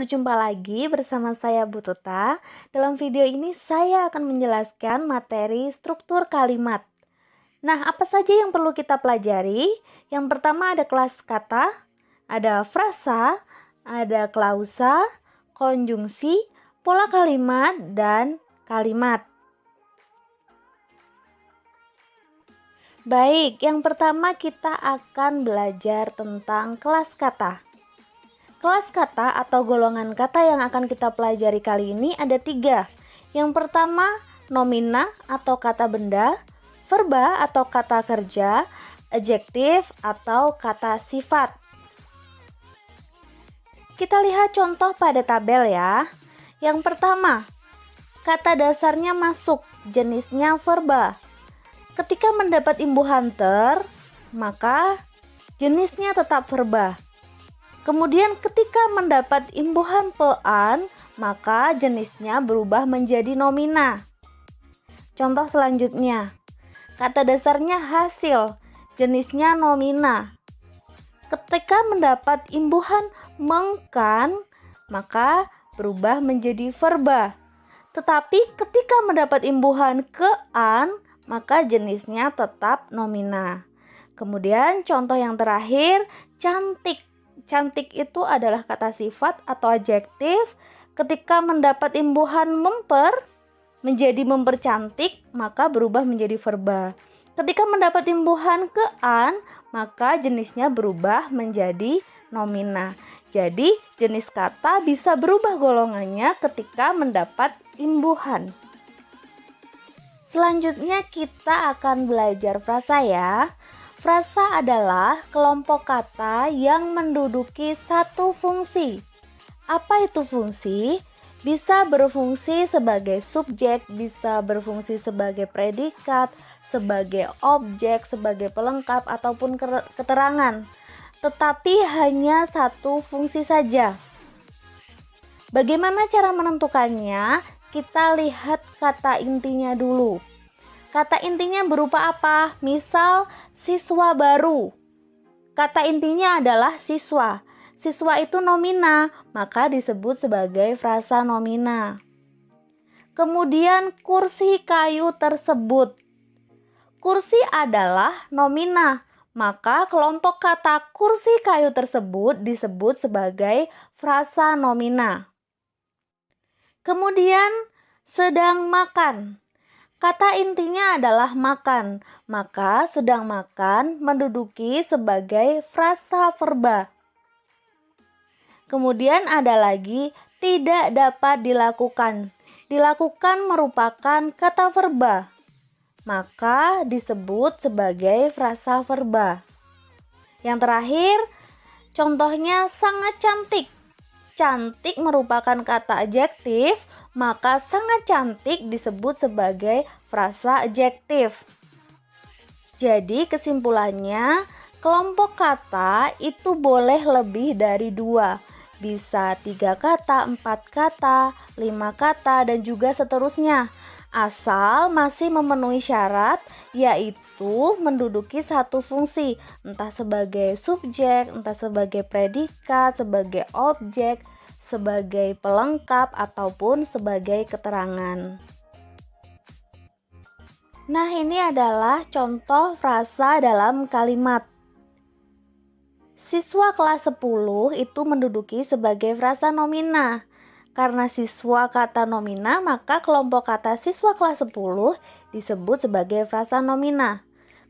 berjumpa lagi bersama saya Bu Tuta. Dalam video ini saya akan menjelaskan materi struktur kalimat. Nah, apa saja yang perlu kita pelajari? Yang pertama ada kelas kata, ada frasa, ada klausa, konjungsi, pola kalimat, dan kalimat. Baik, yang pertama kita akan belajar tentang kelas kata. Kelas kata atau golongan kata yang akan kita pelajari kali ini ada 3. Yang pertama, nomina atau kata benda, verba atau kata kerja, adjektif atau kata sifat. Kita lihat contoh pada tabel ya. Yang pertama, kata dasarnya masuk, jenisnya verba. Ketika mendapat imbuhan ter, maka jenisnya tetap verba. Kemudian ketika mendapat imbuhan pean, maka jenisnya berubah menjadi nomina. Contoh selanjutnya, kata dasarnya hasil, jenisnya nomina. Ketika mendapat imbuhan mengkan, maka berubah menjadi verba. Tetapi ketika mendapat imbuhan kean, maka jenisnya tetap nomina. Kemudian contoh yang terakhir, cantik. Cantik itu adalah kata sifat atau adjektif. Ketika mendapat imbuhan memper menjadi mempercantik, maka berubah menjadi verba. Ketika mendapat imbuhan kean, maka jenisnya berubah menjadi nomina. Jadi jenis kata bisa berubah golongannya ketika mendapat imbuhan. Selanjutnya kita akan belajar frasa ya. Frasa adalah kelompok kata yang menduduki satu fungsi. Apa itu fungsi? Bisa berfungsi sebagai subjek, bisa berfungsi sebagai predikat, sebagai objek, sebagai pelengkap, ataupun keterangan. Tetapi hanya satu fungsi saja. Bagaimana cara menentukannya? Kita lihat kata intinya dulu. Kata intinya berupa apa? Misal, siswa baru. Kata intinya adalah siswa. Siswa itu nomina, maka disebut sebagai frasa nomina. Kemudian kursi kayu tersebut. Kursi adalah nomina, maka kelompok kata kursi kayu tersebut disebut sebagai frasa nomina. Kemudian sedang makan. Kata intinya adalah makan, maka sedang makan menduduki sebagai frasa verba. Kemudian ada lagi tidak dapat dilakukan. Dilakukan merupakan kata verba, maka disebut sebagai frasa verba. Yang terakhir, contohnya sangat cantik. Cantik merupakan kata adjektif, maka sangat cantik disebut sebagai frasa adjektif. Jadi kesimpulannya, kelompok kata itu boleh lebih dari 2. Bisa 3 kata, 4 kata, 5 kata, dan juga seterusnya. Asal masih memenuhi syarat, yaitu menduduki satu fungsi, entah sebagai subjek, entah sebagai predikat, sebagai objek, sebagai pelengkap, ataupun sebagai keterangan. Nah, ini adalah contoh frasa dalam kalimat. Siswa kelas 10 itu menduduki sebagai frasa nomina. Karena siswa kata nomina, maka kelompok kata siswa kelas 10 disebut sebagai frasa nomina.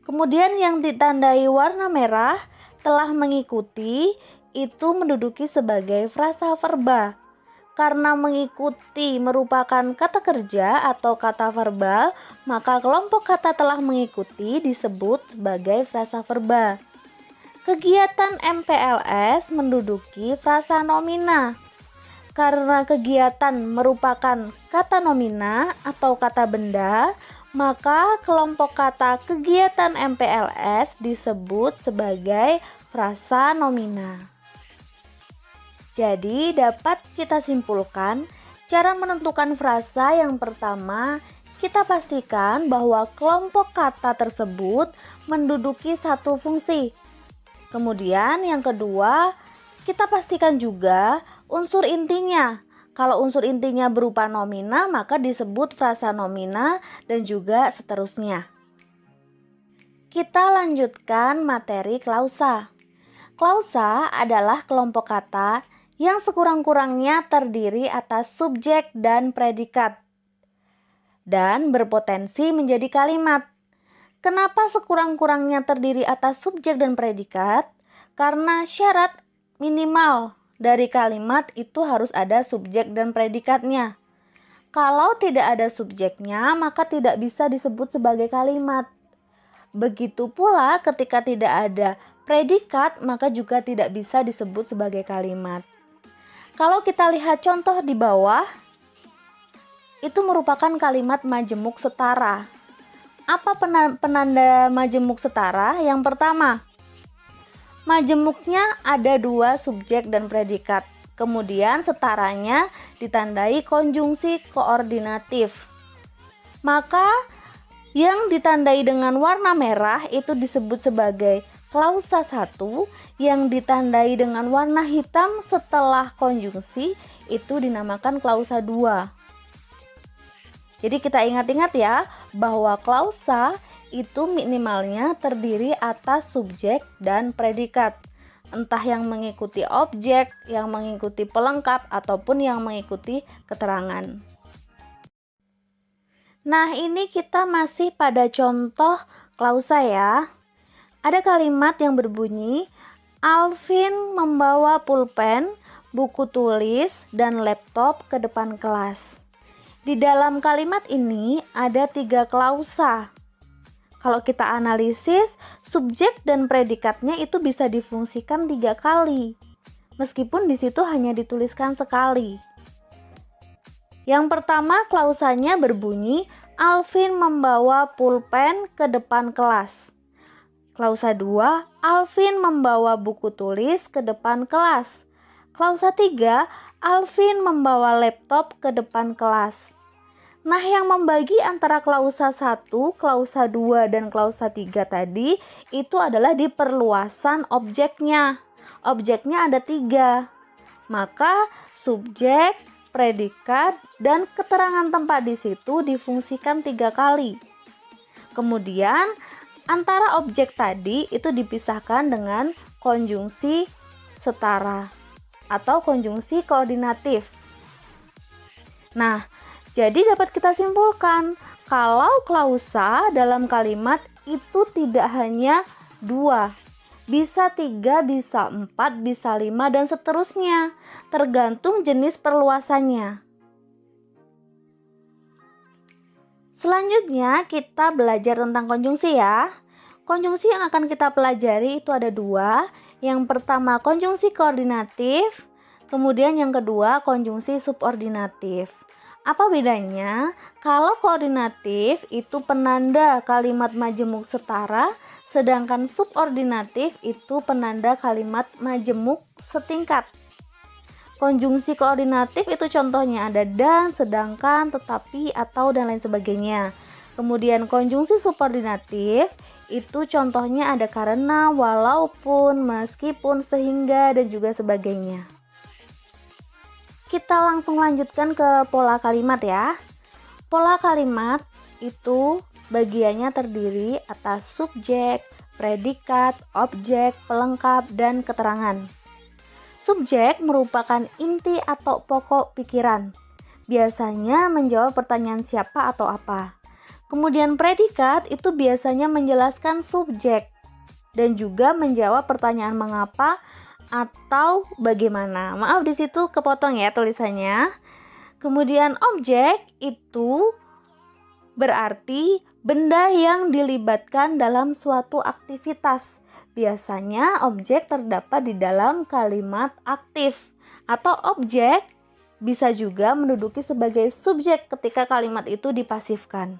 Kemudian yang ditandai warna merah telah mengikuti itu menduduki sebagai frasa verba. Karena mengikuti merupakan kata kerja atau kata verbal, maka kelompok kata telah mengikuti disebut sebagai frasa verba. Kegiatan MPLS menduduki frasa nomina. Karena kegiatan merupakan kata nomina atau kata benda, maka kelompok kata kegiatan MPLS disebut sebagai frasa nomina. Jadi dapat kita simpulkan, cara menentukan frasa yang pertama, kita pastikan bahwa kelompok kata tersebut menduduki satu fungsi. Kemudian yang kedua, kita pastikan juga unsur intinya. Kalau unsur intinya berupa nomina, maka disebut frasa nomina dan juga seterusnya. Kita lanjutkan materi klausa. Klausa adalah kelompok kata yang sekurang-kurangnya terdiri atas subjek dan predikat dan berpotensi menjadi kalimat. Kenapa sekurang-kurangnya terdiri atas subjek dan predikat? Karena syarat minimal dari kalimat itu harus ada subjek dan predikatnya. Kalau tidak ada subjeknya, maka tidak bisa disebut sebagai kalimat. Begitu pula ketika tidak ada predikat, maka juga tidak bisa disebut sebagai kalimat. Kalau kita lihat contoh di bawah, itu merupakan kalimat majemuk setara. Apa penanda majemuk setara? Yang pertama, majemuknya ada dua subjek dan predikat. Kemudian setaranya ditandai konjungsi koordinatif. Maka yang ditandai dengan warna merah itu disebut sebagai klausa 1, yang ditandai dengan warna hitam setelah konjungsi itu dinamakan klausa 2. Jadi kita ingat-ingat ya, bahwa klausa itu minimalnya terdiri atas subjek dan predikat. Entah yang mengikuti objek, yang mengikuti pelengkap, ataupun yang mengikuti keterangan. Nah, ini kita masih pada contoh klausa ya. Ada kalimat yang berbunyi, Alvin membawa pulpen, buku tulis, dan laptop ke depan kelas. Di dalam kalimat ini ada 3 klausa. Kalau kita analisis, subjek dan predikatnya itu bisa difungsikan 3 kali. Meskipun di situ hanya dituliskan sekali. Yang pertama, klausanya berbunyi, Alvin membawa pulpen ke depan kelas. Klausa 2, Alvin membawa buku tulis ke depan kelas. Klausa 3, Alvin membawa laptop ke depan kelas. Nah, yang membagi antara klausa 1, klausa 2, dan klausa 3 tadi itu adalah di perluasan objeknya. Objeknya ada 3. Maka subjek, predikat, dan keterangan tempat di situ difungsikan 3 kali. Kemudian antara objek tadi itu dipisahkan dengan konjungsi setara atau konjungsi koordinatif. Nah, jadi dapat kita simpulkan kalau klausa dalam kalimat itu tidak hanya 2, bisa 3, bisa 4, bisa 5, dan seterusnya, tergantung jenis perluasannya. Selanjutnya kita belajar tentang konjungsi ya. Konjungsi yang akan kita pelajari itu ada 2. Yang pertama konjungsi koordinatif, kemudian yang kedua konjungsi subordinatif. Apa bedanya? Kalau koordinatif itu penanda kalimat majemuk setara, sedangkan subordinatif itu penanda kalimat majemuk setingkat. Konjungsi koordinatif itu contohnya ada dan, sedangkan, tetapi, atau, dan lain sebagainya. Kemudian konjungsi subordinatif itu contohnya ada karena, walaupun, meskipun, sehingga, dan juga sebagainya. Kita langsung lanjutkan ke pola kalimat ya. Pola kalimat itu bagiannya terdiri atas subjek, predikat, objek, pelengkap, dan keterangan. Subjek merupakan inti atau pokok pikiran. Biasanya menjawab pertanyaan siapa atau apa. Kemudian predikat itu biasanya menjelaskan subjek dan juga menjawab pertanyaan mengapa atau bagaimana. Maaf di situ kepotong ya tulisannya. Kemudian objek itu berarti benda yang dilibatkan dalam suatu aktivitas. Biasanya objek terdapat di dalam kalimat aktif atau objek bisa juga menduduki sebagai subjek ketika kalimat itu dipasifkan.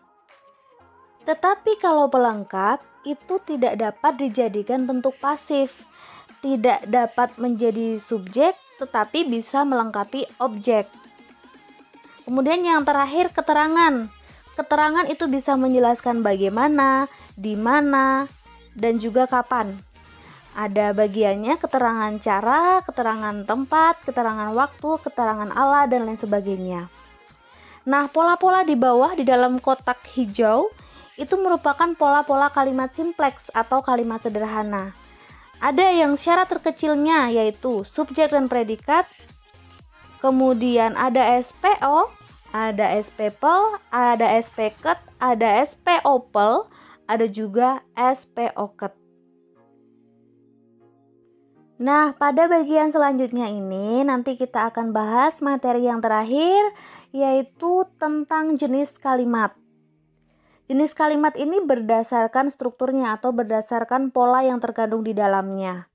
Tetapi kalau pelengkap itu tidak dapat dijadikan bentuk pasif, tidak dapat menjadi subjek tetapi bisa melengkapi objek. Kemudian yang terakhir keterangan. Keterangan itu bisa menjelaskan bagaimana, di mana, dan juga kapan. Ada bagiannya keterangan cara, keterangan tempat, keterangan waktu, keterangan ala, dan lain sebagainya. Nah, pola-pola di bawah di dalam kotak hijau itu merupakan pola-pola kalimat simpleks atau kalimat sederhana. Ada yang syarat terkecilnya yaitu subjek dan predikat, kemudian ada SPO, ada SPPL, ada SPKet, ada SPOPL, ada juga SPOKet. Nah, pada bagian selanjutnya ini nanti kita akan bahas materi yang terakhir, yaitu tentang jenis kalimat. Jenis kalimat ini berdasarkan strukturnya atau berdasarkan pola yang terkandung di dalamnya.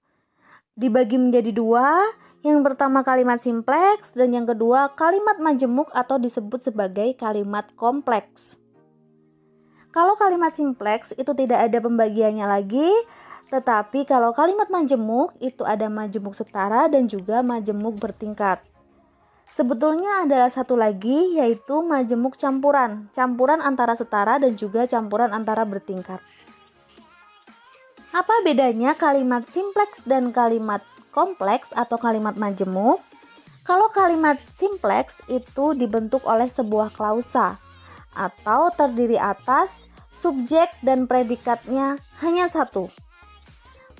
Dibagi menjadi dua, yang pertama kalimat simpleks dan yang kedua kalimat majemuk atau disebut sebagai kalimat kompleks. Kalau kalimat simpleks itu tidak ada pembagiannya lagi, tetapi kalau kalimat majemuk itu ada majemuk setara dan juga majemuk bertingkat. Sebetulnya adalah satu lagi yaitu majemuk campuran, campuran antara setara dan juga campuran antara bertingkat. Apa bedanya kalimat simpleks dan kalimat kompleks atau kalimat majemuk? Kalau kalimat simpleks itu dibentuk oleh sebuah klausa atau terdiri atas subjek dan predikatnya hanya satu.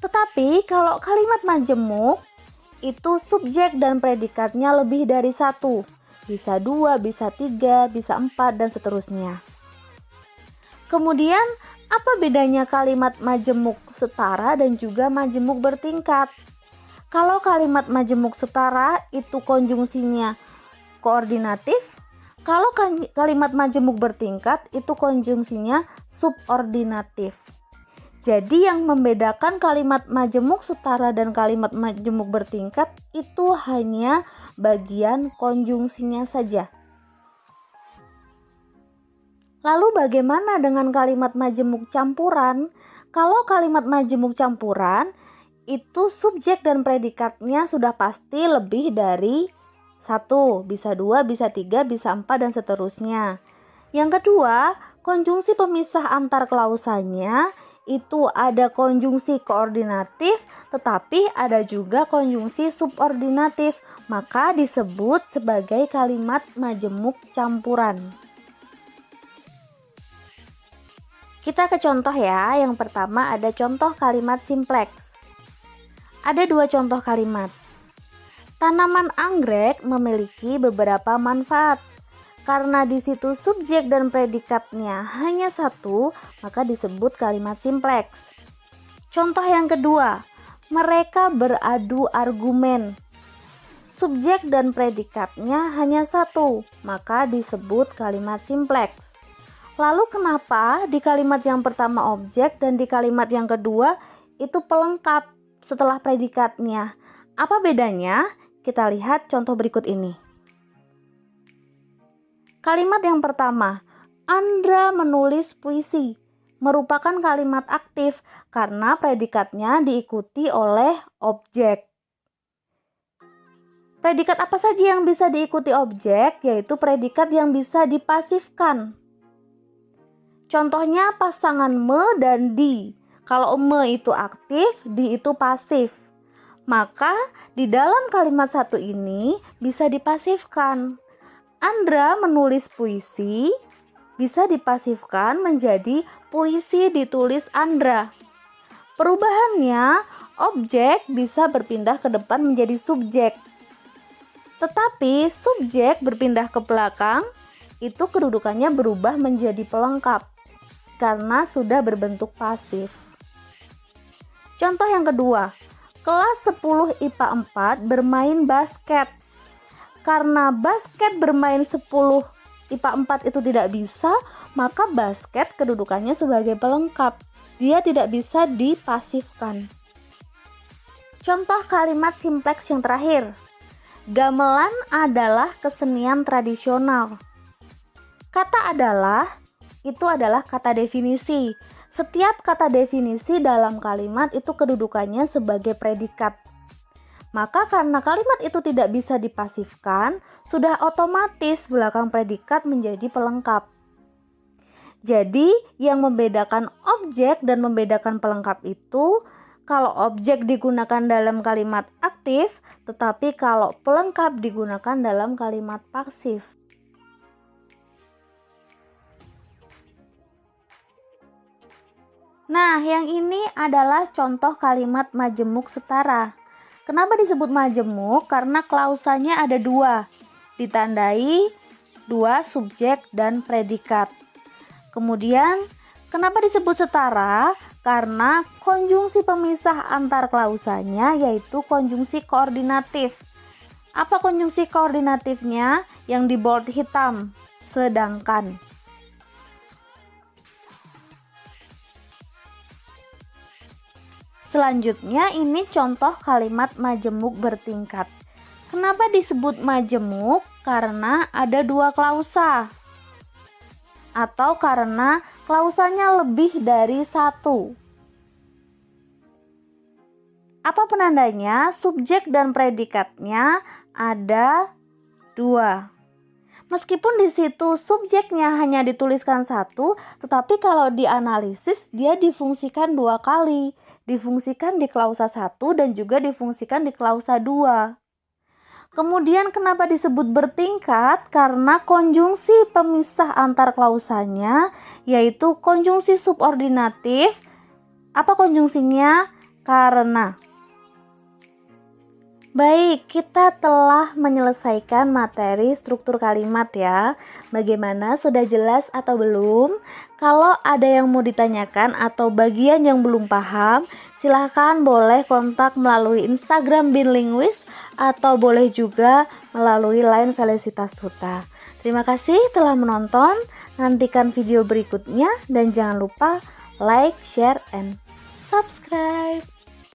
Tetapi kalau kalimat majemuk itu subjek dan predikatnya lebih dari satu, bisa dua, bisa tiga, bisa empat, dan seterusnya. Kemudian, apa bedanya kalimat majemuk setara dan juga majemuk bertingkat? Kalau kalimat majemuk setara itu konjungsinya koordinatif, kalau kalimat majemuk bertingkat itu konjungsinya subordinatif. Jadi yang membedakan kalimat majemuk setara dan kalimat majemuk bertingkat itu hanya bagian konjungsinya saja. Lalu bagaimana dengan kalimat majemuk campuran? Kalau kalimat majemuk campuran itu subjek dan predikatnya sudah pasti lebih dari satu, bisa dua, bisa tiga, bisa empat, dan seterusnya. Yang kedua, konjungsi pemisah antar klausanya itu ada konjungsi koordinatif, tetapi ada juga konjungsi subordinatif, maka disebut sebagai kalimat majemuk campuran. Kita ke contoh ya. Yang pertama ada contoh kalimat simpleks. Ada dua contoh kalimat. Tanaman anggrek memiliki beberapa manfaat. Karena di situ subjek dan predikatnya hanya satu, maka disebut kalimat simpleks. Contoh yang kedua, mereka beradu argumen. Subjek dan predikatnya hanya satu, maka disebut kalimat simpleks. Lalu kenapa di kalimat yang pertama objek dan di kalimat yang kedua itu pelengkap setelah predikatnya? Apa bedanya? Kita lihat contoh berikut ini. Kalimat yang pertama, Andra menulis puisi, merupakan kalimat aktif karena predikatnya diikuti oleh objek. Predikat apa saja yang bisa diikuti objek, yaitu predikat yang bisa dipasifkan. Contohnya pasangan me dan di. Kalau me itu aktif, di itu pasif. Maka di dalam kalimat satu ini bisa dipasifkan. Andra menulis puisi bisa dipasifkan menjadi puisi ditulis Andra. Perubahannya, objek bisa berpindah ke depan menjadi subjek. Tetapi subjek berpindah ke belakang, itu kedudukannya berubah menjadi pelengkap karena sudah berbentuk pasif. Contoh yang kedua, kelas 10 IPA 4 bermain basket. Karena basket bermain 10 IPA 4 itu tidak bisa, maka basket kedudukannya sebagai pelengkap. Dia tidak bisa dipasifkan. Contoh kalimat simpleks yang terakhir. Gamelan adalah kesenian tradisional. Kata adalah itu adalah kata definisi. Setiap kata definisi dalam kalimat itu kedudukannya sebagai predikat. Maka karena kalimat itu tidak bisa dipasifkan, sudah otomatis belakang predikat menjadi pelengkap. Jadi yang membedakan objek dan membedakan pelengkap itu kalau objek digunakan dalam kalimat aktif, tetapi kalau pelengkap digunakan dalam kalimat pasif. Nah, yang ini adalah contoh kalimat majemuk setara. Kenapa disebut majemuk? Karena klausanya ada dua, ditandai dua subjek dan predikat. Kemudian, kenapa disebut setara? Karena konjungsi pemisah antar klausanya yaitu konjungsi koordinatif. Apa konjungsi koordinatifnya? Yang di bold hitam, sedangkan. Selanjutnya ini contoh kalimat majemuk bertingkat. Kenapa disebut majemuk? Karena ada dua klausa. Atau karena klausanya lebih dari satu. Apa penandanya? Subjek dan predikatnya ada dua. Meskipun di situ subjeknya hanya dituliskan satu, tetapi kalau dianalisis dia difungsikan dua kali. Difungsikan di klausa 1 dan juga difungsikan di klausa 2. Kemudian kenapa disebut bertingkat? Karena konjungsi pemisah antar klausanya yaitu konjungsi subordinatif. Apa konjungsinya? Karena. Baik, kita telah menyelesaikan materi struktur kalimat ya. Bagaimana, sudah jelas atau belum? Kalau ada yang mau ditanyakan atau bagian yang belum paham, silahkan boleh kontak melalui Instagram Binlinguis atau boleh juga melalui line Felicitas Tuta. Terima kasih telah menonton, nantikan video berikutnya dan jangan lupa like, share, and subscribe.